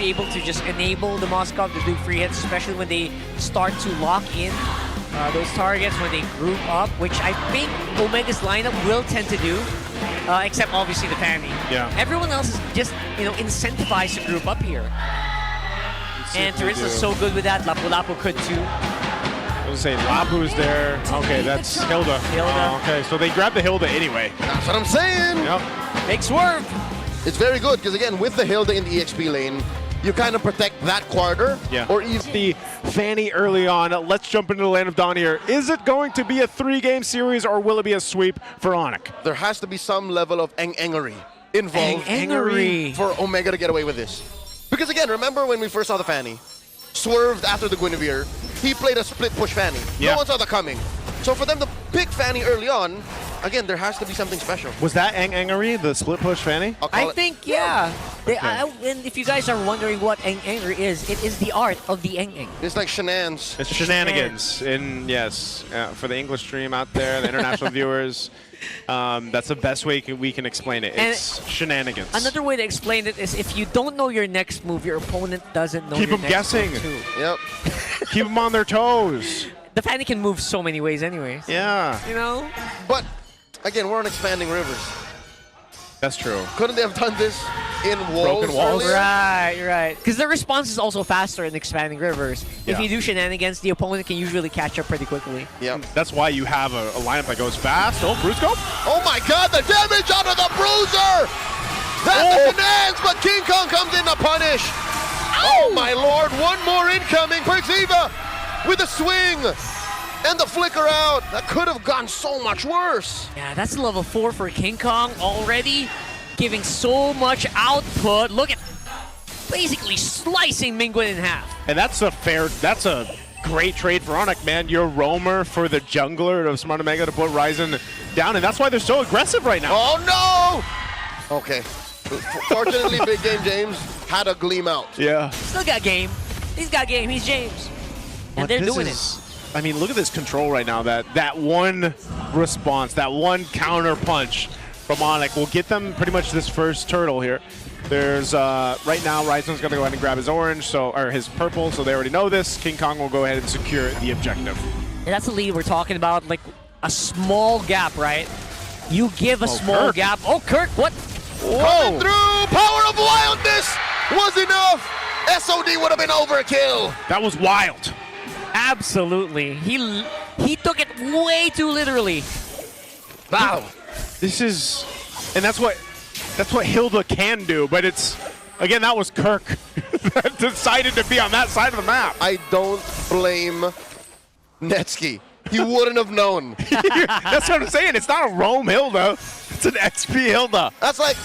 be able to just enable the Moskov to do free hits, especially when they start to lock in those targets when they group up, which I think Omega's lineup will tend to do, except obviously the Fanny. Yeah. Everyone else is just, incentivized to group up here. And Teresa's so good with that. Lapu-Lapu could too. I was saying Lapu's there. Okay, that's Hilda. Okay, so they grabbed the Hilda anyway. That's what I'm saying. Yep. Big swerve. It's very good because, again, with the Hilda in the EXP lane, you kind of protect that quarter. Yeah. Or even the Fanny early on. Let's jump into the Land of Dawn here. Is it going to be a 3-game series or will it be a sweep for ONIC? there has to be some level of engery involved Engery. for Omega to get away with this. Because, again, remember when we first saw the Fanny? Swerved after the Guinevere. He played a split push Fanny. Yeah. No one saw that coming. So for them to pick Fanny early on, again, there has to be something special. Was that Engery, the split push Fanny? I'll call I it- think, yeah. And if you guys are wondering what Eng is, it is the art of the Eng. It's like shenanigans. It's shenanigans. Yes, for the English stream out there, the international viewers, that's the best way we can explain it. It's shenanigans. Another way to explain it is if you don't know your next move, your opponent doesn't know Keep your them next guessing. move too. Yep. Keep them on their toes. The Fanny can move so many ways anyways. Yeah, You know? But, again, we're on expanding rivers. that's true. Couldn't they have done this in walls? Broken walls? earlier? Right. Because the response is also faster in expanding rivers. If Yeah. you do shenanigans, the opponent can usually catch up pretty quickly. Yep. That's why you have a lineup that goes fast. Oh, Brusco. Oh my God, the damage out of the Bruiser! That's the finance, but King Kong comes in to punish. Oh my Lord, one more incoming. Perxiva with a swing and the flicker out. That could have gone so much worse. Yeah, that's level 4 for King Kong already, giving so much output. Look at basically slicing Mingwen in half. And that's a great trade for ONIC, man. Your roamer for the jungler of Smart Omega to put Ryzen down, and that's why they're so aggressive right now. Oh no! Okay. Fortunately, Big Game James had a gleam out. Yeah. Still got game. He's got game. He's James. And But they're this doing is- I mean, look at this control right now. That one response, that one counter punch from ONIC will get them pretty much this first turtle here. There's right now Ryzen's gonna go ahead and grab his orange, or his purple, so they already know this. King Kong will go ahead and secure the objective. And that's the lead we're talking about, like a small gap, right? You give a small Kirk. gap. Oh, Kirk, what? Coming through! Power of wildness was enough! SOD would have been overkill! That was wild. Absolutely. He took it way too literally. Wow. This is, and that's what Hilda can do, but it's, again, that was Kirk that decided to be on that side of the map. I don't blame Netsky. He wouldn't have known. That's what I'm saying. It's not a roam Hilda. It's an XP Hilda. That's like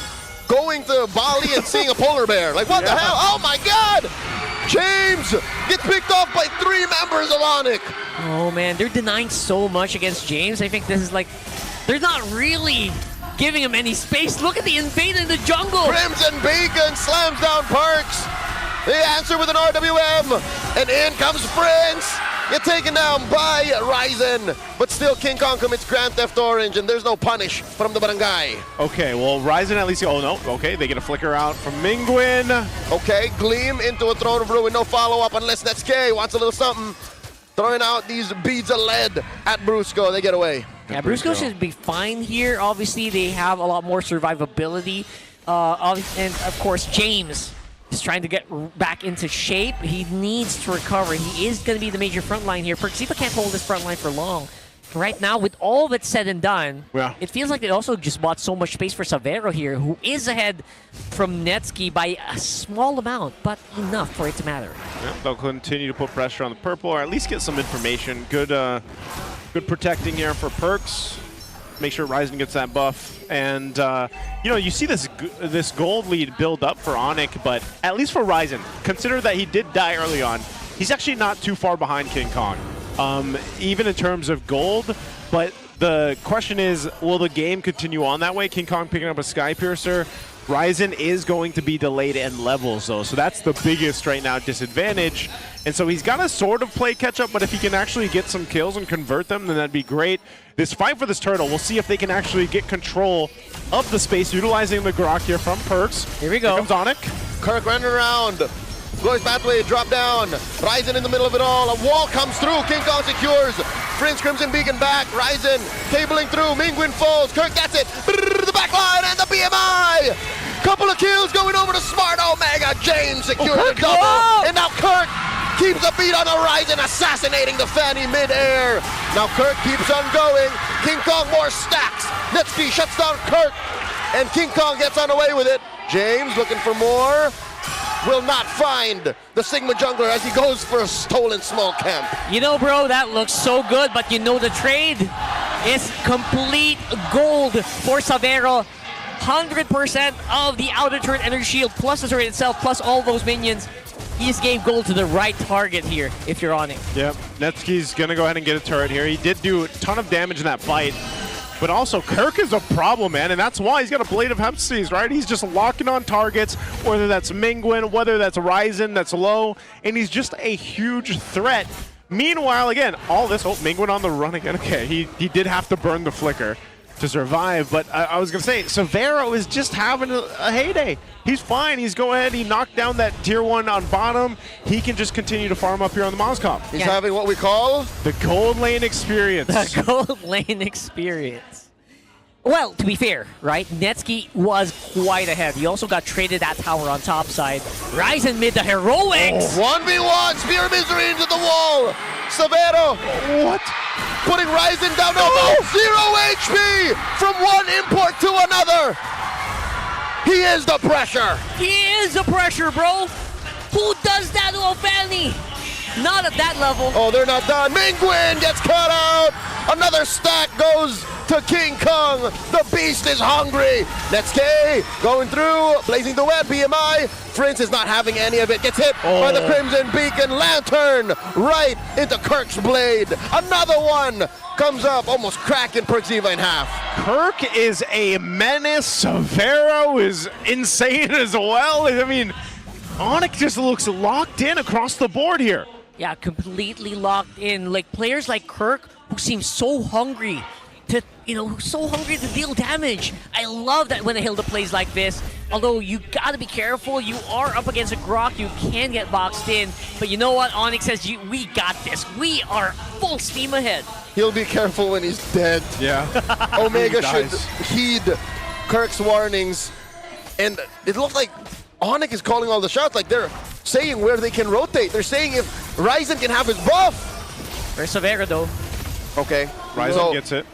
going to Bali and seeing a polar bear. Like, what the hell? Oh my God! James gets picked off by 3 members of ONIC. Oh man, they're denying so much against James. I think this is like, they're not really giving him any space. Look at the invader in the jungle. Crimson Bacon slams down Parks. They answer with an RWM. And in comes Prince. Get taken down by Ryzen. But still, King Kong commits Grand Theft Orange, and there's no punish from the barangay. Okay, well, Ryzen at least, oh no, okay, they get a flicker out from Mingwen. Okay, Gleam into a Throne of Ruin. No follow-up unless Netsuke wants a little something. Throwing out these beads of lead at Brusco. They get away. Yeah, Brusco should be fine here. Obviously, they have a lot more survivability. And of course, James is trying to get back into shape. He needs to recover. He is going to be the major front line here. Perxiva can't hold this front line for long. Right now, with all that's said and done, it feels like they also just bought so much space for Savero here, who is ahead from Netsky by a small amount, but enough for it to matter. Yeah, they'll continue to put pressure on the purple, or at least get some information. Good protecting here for Perks. Make sure Ryzen gets that buff. And, you know, you see this gold lead build up for ONIC, but at least for Ryzen, consider that he did die early on. He's actually not too far behind King Kong, even in terms of gold. But the question is, will the game continue on that way? King Kong picking up a Sky Piercer. Ryzen is going to be delayed in levels, though, so that's the biggest right now disadvantage. And so he's got to sort of play catch-up, but if he can actually get some kills and convert them, then that'd be great. This fight for this turtle, we'll see if they can actually get control of the space, utilizing the Grok here from Perks. Here we go. Here comes ONIC. Kirk running around. Goes pathway, drop down. Ryzen in the middle of it all. A wall comes through. King Kong secures. Prince Crimson Beacon back. Ryzen cabling through. Mingwin falls. Kirk gets it. The back line and the BMI. Couple of kills going over to Smart Omega. James secures a double. And now Kirk keeps a beat on Ryzen, assassinating the Fanny mid-air. Now Kirk keeps on going. King Kong more stacks. Netsky shuts down Kirk. And King Kong gets on away with it. James looking for more. Will not find the Sigma jungler as he goes for a stolen small camp. You know, bro, that looks so good, but you know the trade is complete gold for Savero. 100% of the outer turret energy shield, plus the turret itself, plus all those minions. He just gave gold to the right target here, if you're on it. Yep, Netsky's going to go ahead and get a turret here. He did do a ton of damage in that fight. But also, Kirk is a problem, man, and that's why he's got a Blade of Hephaestus, right? He's just locking on targets, whether that's Mingwin, whether that's Ryzen that's low, and he's just a huge threat. Meanwhile, again, all this, Mingwin on the run again. Okay, he did have to burn the flicker to survive, but I was going to say, Savero is just having a heyday. He's fine. He's go ahead. He knocked down that tier 1 on bottom. He can just continue to farm up here on the Moscow. He's having what we call the gold lane experience. The gold lane experience. Well, to be fair, right? Netsky was quite ahead. He also got traded that tower on top side. Ryzen mid the heroics. 1v1, Spear Misery into the wall. Savero. What? Putting Ryzen down to 0 HP from one import to another. He is the pressure. He is the pressure, bro. Who does that to a Fanny? Not at that level. Oh, they're not done. Mingwin gets cut out. Another stack goes to King Kong. The beast is hungry. Netsky going through, blazing the web. BMI. Prince is not having any of it. Gets hit by the Crimson Beacon. Lantern right into Kirk's blade. Another one comes up, almost cracking Perxiva in half. Kirk is a menace. Savero is insane as well. I mean, ONIC just looks locked in across the board here. Yeah, completely locked in. Like players like Kirk, who seem so hungry to, so hungry to deal damage. I love that when a Hilda plays like this. Although you gotta be careful, you are up against a Grok, you can get boxed in. But you know what? ONIC says, we got this. We are full steam ahead. He'll be careful when he's dead. Yeah. Omega should heed Kirk's warnings. And it looks like ONIC is calling all the shots. Like they're saying where they can rotate. They're saying if Ryzen can have his buff. Where's Savera though? Okay. Ryzen gets it.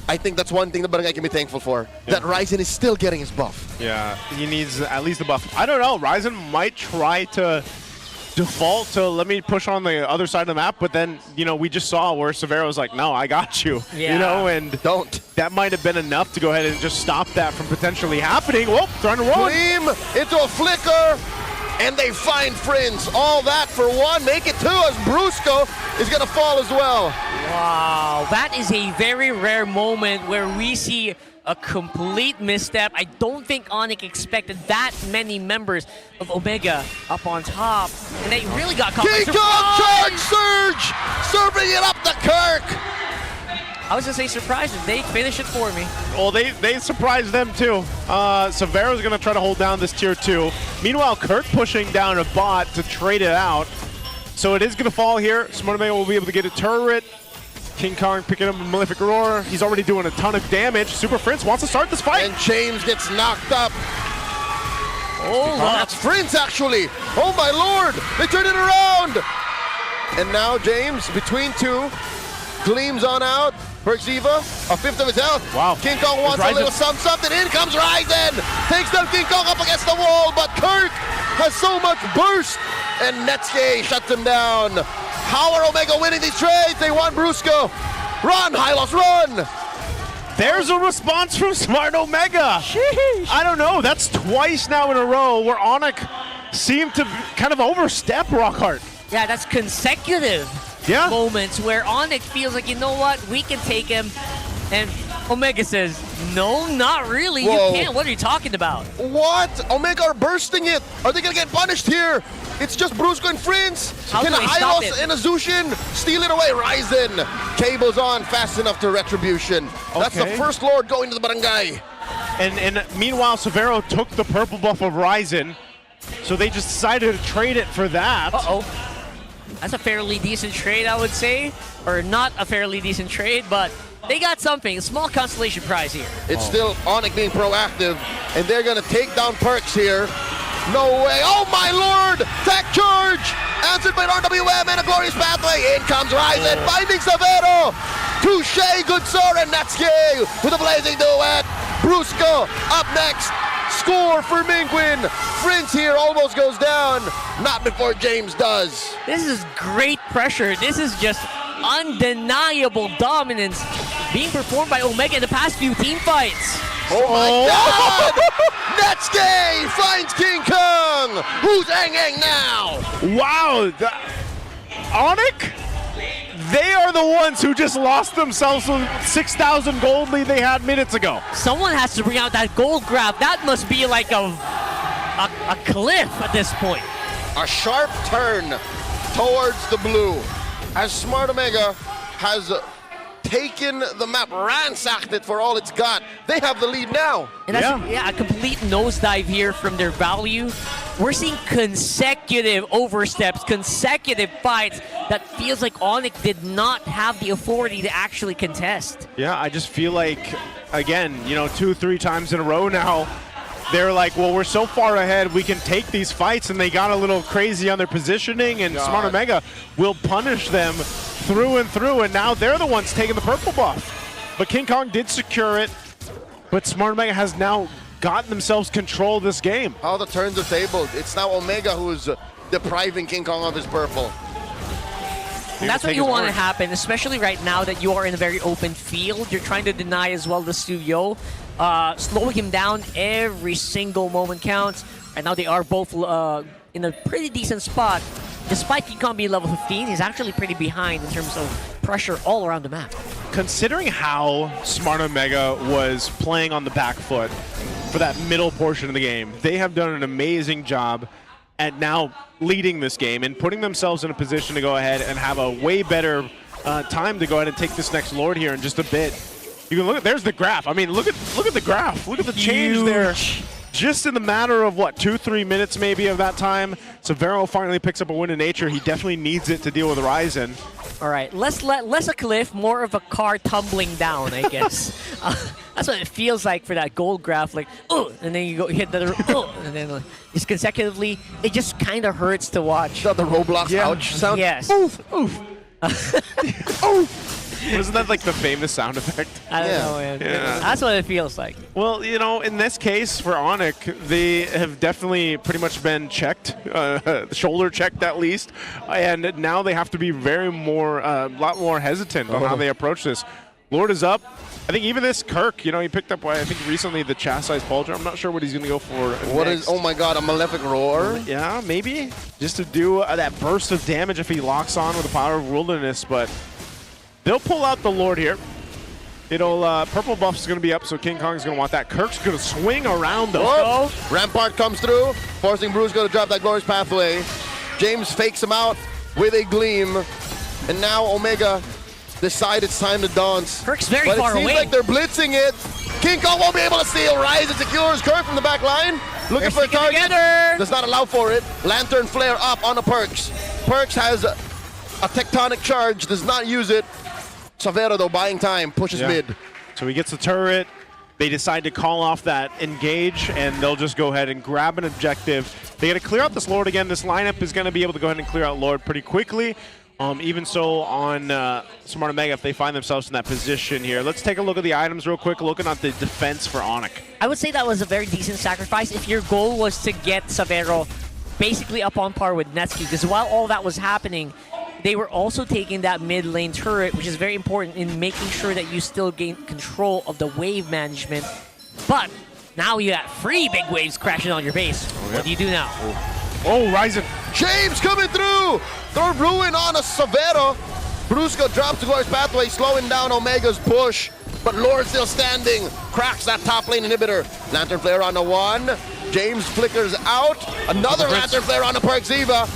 I think that's one thing that Barangay can be thankful for. Yeah. That Ryzen is still getting his buff. Yeah, he needs at least a buff. I don't know. Ryzen might try to default to let me push on the other side of the map, but then, we just saw where Savero was like, no, I got you. Yeah. And don't. That might have been enough to go ahead and just stop that from potentially happening. Whoa, trying to run. Gleam into a flicker, and they find Prince. All that for one. Make it two as Brusco is going to fall as well. Wow, that is a very rare moment where we see a complete misstep. I don't think ONIC expected that many members of Omega up on top. And they really got caught by surprise! Charge Surge! Serving it up to Kirk! I was going to say surprise, they finish it for me. Well, they surprised them too. Savero's going to try to hold down this tier 2. Meanwhile, Kirk pushing down a bot to trade it out. So it is going to fall here. Smart Omega will be able to get a turret. King Kong picking up a Malefic Roar. He's already doing a ton of damage. Super Prince wants to start this fight. And James gets knocked up. Oh, that's Prince actually. Oh my lord, they turn it around. And now James, between two, gleams on out. Perxiva, a fifth of his health. Wow. King Kong wants a little something. In comes Ryzen. Takes down King Kong up against the wall, but Kirk has so much burst. And Netsky shuts him down. How are Omega winning these trades? They want Brusco. Run, Hylos, run! There's a response from Smart Omega. Sheesh. I don't know. That's twice now in a row where ONIC seemed to kind of overstep Rockhart. Yeah, that's consecutive moments where ONIC feels like, you know what, we can take him. And Omega says, No, not really. Whoa. You can't. What are you talking about? What? Omega are bursting it. Are they gonna get punished here? It's just Brusco and Friends. How Can do they stop Hylos it? and Azushin steal it away? Ryzen cables on fast enough to Retribution. That's the Okay. first Lord going to the barangay. And meanwhile, Severo took the purple buff of Ryzen, so they just decided to trade it for that. Uh-oh. That's a fairly decent trade, I would say. Or not a fairly decent trade, but they got something. A small consolation prize here. It's still ONIC being proactive, and they're gonna take down Perks here. No way. Oh my lord! Tech charge! Answered by an RWM and a glorious pathway. In comes Ryzen, finding Severo. Touche, good sir, and Natsuki with a blazing duet. Brusco up next. Score for Mingwin. Prince here almost goes down. Not before James does. This is great pressure. This is just undeniable dominance being performed by Omega in the past few team fights. Oh my god! Natsuki finds King Kong. Who's Ang now? Wow, ONIC? They are the ones who just lost themselves the 6,000 gold lead they had minutes ago. Someone has to bring out that gold grab. That must be like a cliff at this point. A sharp turn towards the blue as Smart Omega has taken the map, ransacked it for all it's got. They have the lead now. And that's a complete nosedive here from their value. We're seeing consecutive oversteps, consecutive fights that feels like ONIC did not have the authority to actually contest. Yeah, I just feel like, again, 2-3 times in a row now, they're like, well, we're so far ahead, we can take these fights, and they got a little crazy on their positioning, and Smart Omega will punish them through and through, and now they're the ones taking the purple buff. But King Kong did secure it, but Smart Omega has now gotten themselves control of this game. How the turns are tabled. It's now Omega who's depriving King Kong of his purple. And that's what you want to happen, especially right now that you are in a very open field. You're trying to deny as well the studio. Slowing him down every single moment counts. Right now they are both in a pretty decent spot. Despite King Kong being level 15, he's actually pretty behind in terms of pressure all around the map. Considering how Smart Omega was playing on the back foot for that middle portion of the game, they have done an amazing job at now leading this game and putting themselves in a position to go ahead and have a way better time to go ahead and take this next Lord here in just a bit. You can look at, there's the graph. I mean, look at the graph. Look at the change there. Just in the matter of, what, 2-3 minutes maybe of that time, Severo finally picks up a win in nature. He definitely needs it to deal with Ryzen. All right, less a cliff, more of a car tumbling down, I guess. That's what it feels like for that gold graph, like, oh, and then you go hit the, oh, and then just consecutively, it just kind of hurts to watch. Is that the Roblox ouch sound? Yes. Oof, oof. Oof. Wasn't that like the famous sound effect? I don't know, man. Yeah. That's what it feels like. Well, in this case for ONIC, they have definitely pretty much been checked, shoulder checked at least, and now they have to be a lot more hesitant on how they approach this. Lord is up. I think even this Kirk, he picked up, I think recently, the chastised Pauldron. I'm not sure what he's going to go for next. Oh my god, a Malefic Roar? Yeah, maybe. Just to do that burst of damage if he locks on with the power of Wilderness, but they'll pull out the Lord here. Purple buff is going to be up, so King Kong is going to want that. Kirk's going to swing around though. Oh, Rampart comes through, forcing Brusco to drop that glorious pathway. James fakes him out with a gleam, and now Omega decide it's time to dance. Kirk's very but far it seems away. like they're blitzing it. King Kong won't be able to steal. Ryzen secures Kirk from the back line. Looking for a target. Together. Does not allow for it. Lantern flare up on the Perks. Perks has a tectonic charge, does not use it. Severo, though, buying time, pushes mid. So he gets the turret. They decide to call off that engage, and they'll just go ahead and grab an objective. They got to clear out this Lord again. This lineup is going to be able to go ahead and clear out Lord pretty quickly. Even so on Smart Omega, if they find themselves in that position here. Let's take a look at the items real quick, looking at the defense for ONIC. I would say that was a very decent sacrifice if your goal was to get Severo basically up on par with Netsuki, because while all that was happening, they were also taking that mid lane turret, which is very important in making sure that you still gain control of the wave management. But now you got 3 big waves crashing on your base. What do you do now? Oh, Ryzen. James coming through! Throw ruin on a Severo. Brusco drops the glorious pathway, slowing down Omega's push. but Lord still standing. Cracks that top lane inhibitor. Lantern Flare on the one. James flickers out. Another Lantern Flare on the Perkziva.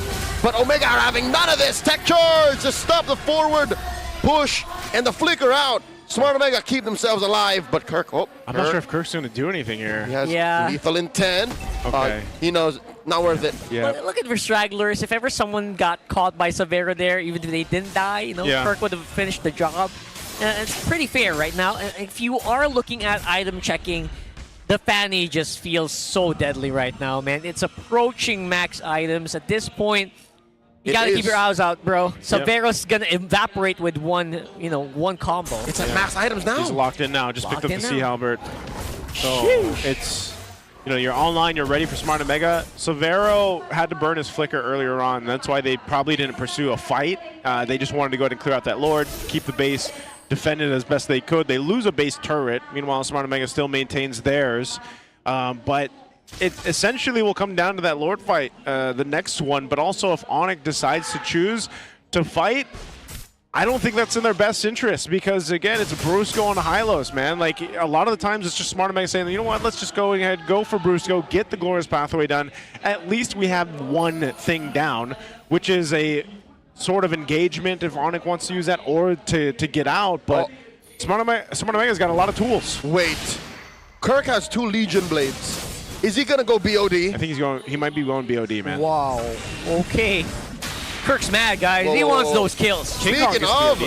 But Omega are having none of this. Tech charge to stop the forward push and the flicker out. Smart Omega keep themselves alive, but Kirk, I'm not sure if Kirk's going to do anything here. He has lethal intent. Okay. He knows, not worth it. Yeah. Look at for stragglers. If ever someone got caught by Savero there, even if they didn't die, you know, Kirk would have finished the job. It's pretty fair right now. If you are looking at item checking, the Fanny just feels so deadly right now, man. It's approaching max items. At this point, you gotta keep your eyes out, bro. Savero's gonna evaporate with one combo. It's at max items now. He's locked in now. Just picked up the Sea Halberd. So it's, you're online, you're ready for Smart Omega. Savero had to burn his flicker earlier on. That's why they probably didn't pursue a fight. They just wanted to go ahead and clear out that Lord, keep the base, defend it as best they could. They lose a base turret. Meanwhile, Smart Omega still maintains theirs. But it essentially will come down to that Lord fight, the next one. But also, if ONIC decides to choose to fight, I don't think that's in their best interest because, again, it's Brusco on Hylos, man. Like, a lot of the times it's just Smart Omega saying, you know what, let's just go ahead, go for Brusco, get the Glorious Pathway done. At least we have one thing down, which is a sort of engagement if ONIC wants to use that or to get out. But Smart Omega's got a lot of tools. Wait. Kirk has 2 Legion Blades. Is he going to go BOD? I think he might be going BOD, man. Wow. Okay. Kirk's mad, guys. He wants those kills. Speaking of,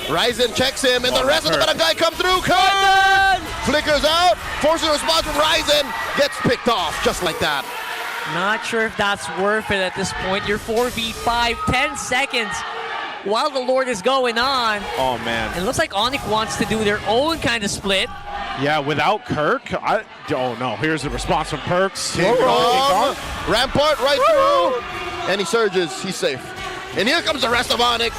Ryzen checks him, and the rest of the bad guy come through. Kirk flickers out, forces a response from Ryzen, gets picked off just like that. Not sure if that's worth it at this point. You're 4v5, 10 seconds while the Lord is going on. Oh, man. It looks like ONIC wants to do their own kind of split. Yeah, without Kirk, oh no, here's the response from Perks. Rampart right through, and he surges, he's safe. And here comes the rest of ONIC.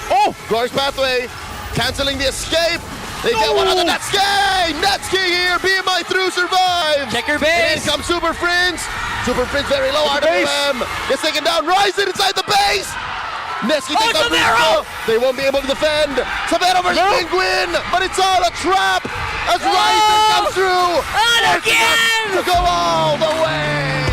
Glorious Pathway, canceling the escape. They get one on the Netsky! Netsky here, BMI through, survives! Checker base! And in comes Super Prince. Super Prince very low, RWM. Gets taken down, Ryzen inside the base! Netsky takes out Brusco. They won't be able to defend. Savero versus Penguin, but it's all a trap as Ryzen comes through. And again! To go all the way!